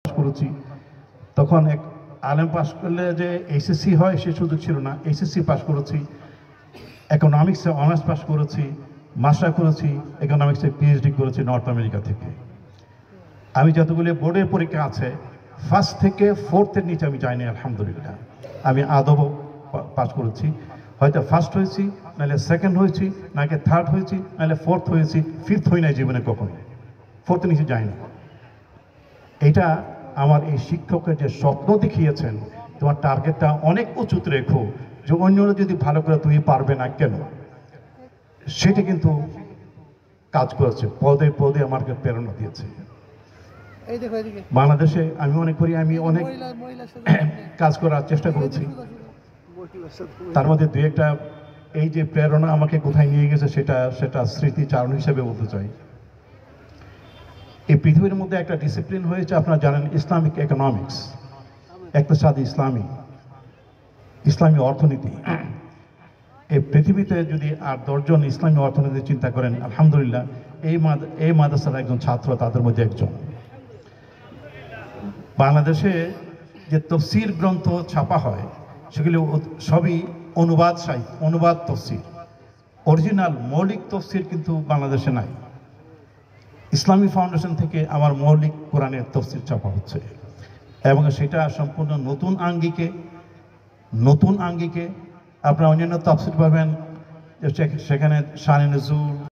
করেছি। তখন এক আলেম পাশ করলে যে এইচএসসি হয় সে সুযোগ ছিল না। এইচএসসি পাশ করেছি, ইকোনমিক্সে অনার্স পাশ করেছি, মাস্টার করেছি, ইকোনমিক্সে পিএইচডি করেছি নর্থ আমেরিকা থেকে। আমি যতগুলি বোর্ডের পরীক্ষা আছে ফার্স্ট থেকে ফোর্থের নিচে আমি যাইনি আলহামদুলিল্লাহ। আমি আদবও পাস করেছি, হয়তো ফার্স্ট হয়েছি, নাহলে সেকেন্ড হয়েছি, নাকি থার্ড হয়েছি, নাহলে ফোর্থ হয়েছি, ফিফথ হই নাই জীবনে কখনো, ফোর্থের নিচে যাইনি। এটা আমার এই শিক্ষকের যে স্বপ্ন দেখিয়েছেন, তোমার টার্গেটটা অনেক উঁচুতে রেখো, যে অন্যরা যদি ভালো করে তুমি পারবে না কেন, সেটা কিন্তু কাজ করেছে, পদে পদে আমাকে প্রেরণা দিয়েছে। বাংলাদেশে আমি মনে করি আমি অনেক কাজ করার চেষ্টা করেছি, তার মধ্যে দু একটা এই যে প্রেরণা আমাকে কোথায় নিয়ে গেছে সেটা স্মৃতিচারণ হিসেবে বলতে চাই। এই পৃথিবীর মধ্যে একটা ডিসিপ্লিন হয়েছে, আপনারা জানেন, ইসলামিক ইকোনমিক্স, ইকতিসাদ ইসলামী অর্থনীতি। এই পৃথিবীতে যদি আর 10 জন ইসলামী অর্থনীতি চিন্তা করেন, আলহামদুলিল্লাহ এই মাদ্রাসার একজন ছাত্র তাদের মধ্যে একজন। বাংলাদেশে যে তফসির গ্রন্থ ছাপা হয় সেগুলি সবই অনুবাদ তফসির। অরিজিনাল মৌলিক তফসির কিন্তু বাংলাদেশে নাই। ইসলামী ফাউন্ডেশন থেকে আমার মৌলিক কোরআনের তফসির ছাপা হচ্ছে, এবং সেটা সম্পূর্ণ নতুন আঙ্গিকে আপনারা অন্যান্য তফসির পাবেন, সেখানে শানে নজুল,